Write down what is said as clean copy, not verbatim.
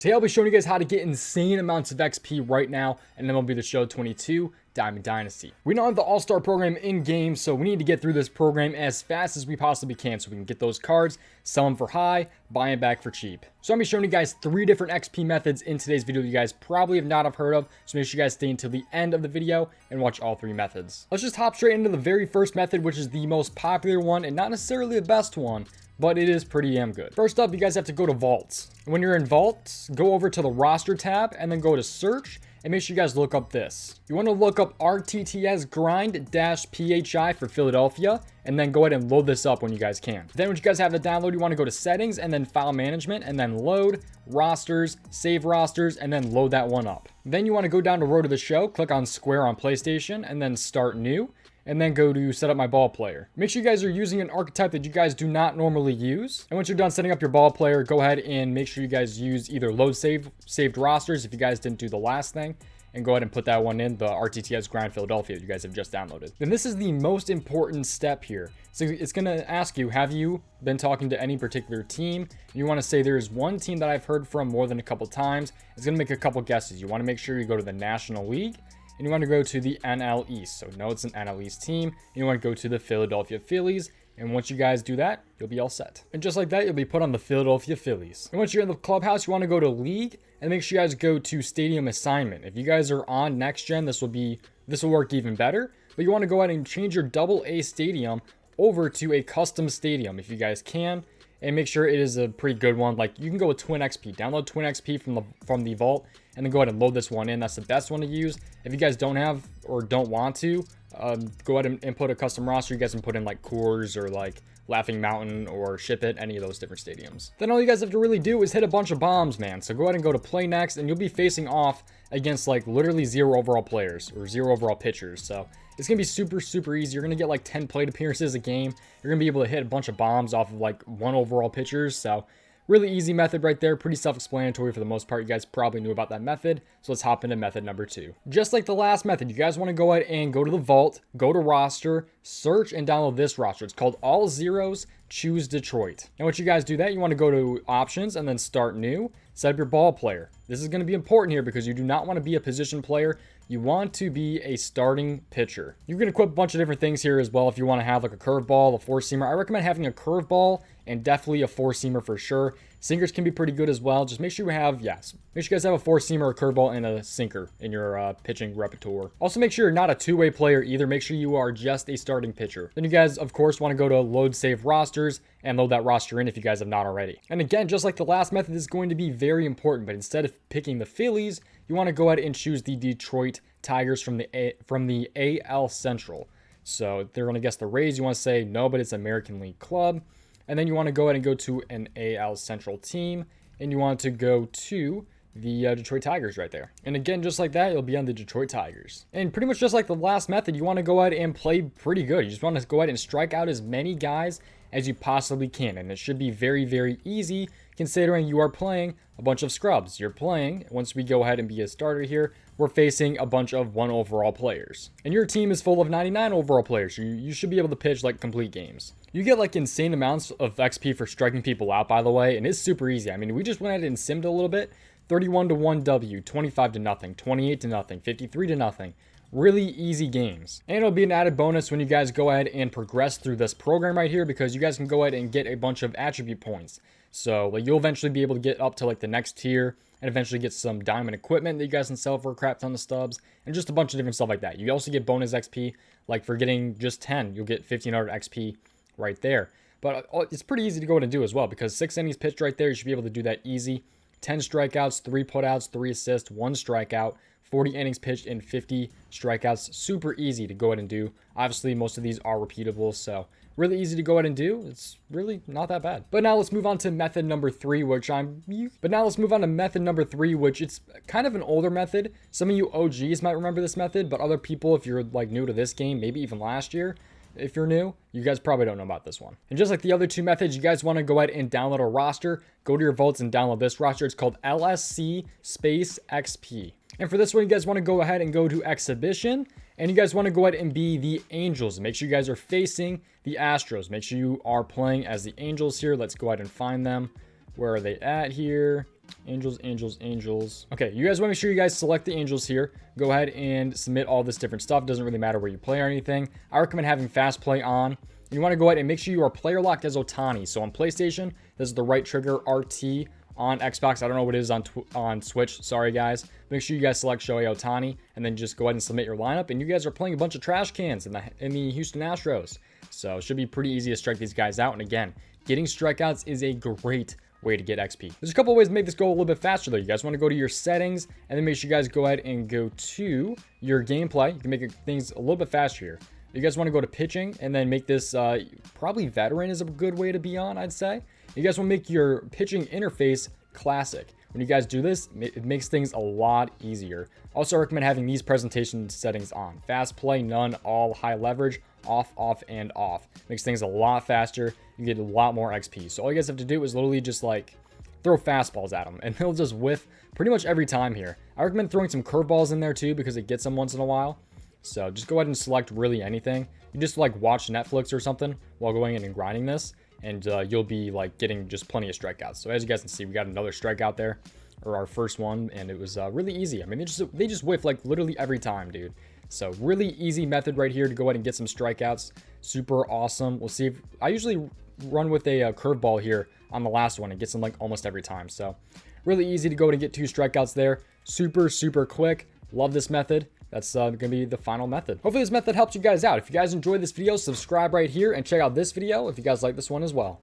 Today I'll be showing you guys how to get insane amounts of XP right now, and then will be the show 22 Diamond Dynasty. We don't have the All-Star program in game, so we need to get through this program as fast as we possibly can so we can get those cards, sell them for high, buy them back for cheap. So I'm going to be showing you guys 3 different XP methods in today's video that you guys probably have not heard of, so make sure you guys stay until the end of the video and watch all 3 methods. Let's just hop straight into the very first method, which is the most popular one and not necessarily the best one, but it is pretty damn good. First up, you guys have to go to vaults. When you're in vaults, go over to the roster tab and then go to search and make sure you guys look up this. You want to look up RTTS grind-PHI for Philadelphia and then go ahead and load this up when you guys can. Then once you guys have it download, you want to go to settings and then file management and then load rosters, save rosters, and then load that one up. Then you want to go down to road to the show, click on square on PlayStation and then start new. And then go to set up my ball player. Make sure you guys are using an archetype that you guys do not normally use. And once you're done setting up your ball player, go ahead and make sure you guys use either load saved rosters if you guys didn't do the last thing. And go ahead and put that one in, the RTTS Grind Philadelphia that you guys have just downloaded. Then this is the most important step here. So it's going to ask you, have you been talking to any particular team? And you want to say there's one team that I've heard from more than a couple times. It's going to make a couple guesses. You want to make sure you go to the National League. And you want to go to the NL East. So no, it's an NL East team. And you want to go to the Philadelphia Phillies. And once you guys do that, you'll be all set. And just like that, you'll be put on the Philadelphia Phillies. And once you're in the clubhouse, you want to go to League and make sure you guys go to Stadium Assignment. If you guys are on Next Gen, this will work even better. But you want to go ahead and change your AA stadium over to a custom stadium if you guys can. And make sure it is a pretty good one. Like, you can go with Twin XP. Download Twin XP from the vault and then go ahead and load this one in. That's the best one to use. If you guys don't have or don't want to, go ahead and input a custom roster. You guys can put in like Coors or like Laughing Mountain or Ship It, any of those different stadiums. Then all you guys have to really do is hit a bunch of bombs, man. So go ahead and go to play next and you'll be facing off against like literally 0 overall players or 0 overall pitchers. So it's going to be super easy. You're going to get like 10 plate appearances a game. You're going to be able to hit a bunch of bombs off of like 1 overall pitchers. So really easy method right there. Pretty self-explanatory for the most part. You guys probably knew about that method. So let's hop into method number 2. Just like the last method, you guys want to go ahead and go to the vault, go to roster, search and download this roster. It's called All Zeros, Choose Detroit. And once you guys do that, you want to go to options and then start new, set up your ball player. This is going to be important here because you do not want to be a position player. You want to be a starting pitcher. You can equip a bunch of different things here as well. If you want to have like a curveball, a 4-seamer, I recommend having a curveball and definitely a 4-seamer for sure. Sinkers can be pretty good as well. Just make sure you have, make sure you guys have a 4-seamer, a curveball, and a sinker in your pitching repertoire. Also make sure you're not a 2-way player either. Make sure you are just a starting pitcher. Then you guys, of course, want to go to load save rosters and load that roster in if you guys have not already. And again, just like the last method, this is going to be very important, but instead of picking the Phillies, you want to go ahead and choose the Detroit Tigers from the AL Central. So they're going to guess the Rays. You want to say no, but it's American League Club. And then you want to go ahead and go to an AL Central team. And you want to go to the Detroit Tigers right there. And again, just like that, you'll be on the Detroit Tigers. And pretty much just like the last method, you want to go ahead and play pretty good. You just want to go ahead and strike out as many guys as you possibly can. And it should be very easy considering you are playing a bunch of scrubs. You're playing, once we go ahead and be a starter here, we're facing a bunch of 1 overall players. And your team is full of 99 overall players. You should be able to pitch like complete games. You get like insane amounts of XP for striking people out, by the way, and it's super easy. I mean, we just went ahead and simmed a little bit. 31-1 W, 25-0, 28-0, 53-0. Really easy games. And it'll be an added bonus when you guys go ahead and progress through this program right here because you guys can go ahead and get a bunch of attribute points. So like you'll eventually be able to get up to like the next tier and eventually get some diamond equipment that you guys can sell for a crap ton of stubs and just a bunch of different stuff like that. You also get bonus XP, like for getting just 10, you'll get 1500 XP right there. But it's pretty easy to go ahead and do as well because 6 innings pitched right there, you should be able to do that easy. 10 strikeouts, 3 putouts, 3 assists, 1 strikeout, 40 innings pitched and 50 strikeouts. Super easy to go ahead and do. Obviously, most of these are repeatable, so really easy to go ahead and do. It's really not that bad. But now let's move on to method number 3, which it's kind of an older method. Some of you OGs might remember this method, but other people, if you're like new to this game, maybe even last year, if you're new, you guys probably don't know about this one. And just like the other 2 methods, you guys want to go ahead and download a roster. Go to your vaults and download this roster. It's called LSC Space XP. And for this one, you guys want to go ahead and go to Exhibition. And you guys want to go ahead and be the Angels. Make sure you guys are facing the Astros. Make sure you are playing as the Angels here. Let's go ahead and find them. Where are they at here? Angels, angels, angels. Okay, you guys want to make sure you guys select the angels here. Go ahead and submit all this different stuff. Doesn't really matter where you play or anything. I recommend having fast play on. You want to go ahead and make sure you are player locked as Ohtani. So on PlayStation, this is the right trigger, RT. On Xbox, I don't know what it is on Switch. Sorry, guys. Make sure you guys select Shohei Ohtani, and then just go ahead and submit your lineup. And you guys are playing a bunch of trash cans in the Houston Astros. So it should be pretty easy to strike these guys out. And again, getting strikeouts is a great way to get XP. There's a couple of ways to make this go a little bit faster though. You guys want to go to your settings and then make sure you guys go ahead and go to your gameplay. You can make things a little bit faster here. You guys want to go to pitching and then make this probably veteran is a good way to be on, I'd say. You guys want to make your pitching interface classic. When you guys do this, it makes things a lot easier. Also, I recommend having these presentation settings on. Fast play, none, all, high leverage, off, off, and off. Makes things a lot faster. You get a lot more XP. So all you guys have to do is literally just like throw fastballs at them and they'll just whiff pretty much every time here. I recommend throwing some curveballs in there too because it gets them once in a while. So just go ahead and select really anything. You just like watch Netflix or something while going in and grinding this, and you'll be like getting just plenty of strikeouts. So as you guys can see, we got another strikeout there, or our first one, and it was really easy. I mean, they just whiff like literally every time, dude. So really easy method right here to go ahead and get some strikeouts. Super awesome. We'll see if I usually run with a curveball here on the last one and gets them like almost every time. So really easy to go ahead and get 2 strikeouts there. Super, super quick. Love this method. That's going to be the final method. Hopefully this method helps you guys out. If you guys enjoyed this video, subscribe right here and check out this video if you guys like this one as well.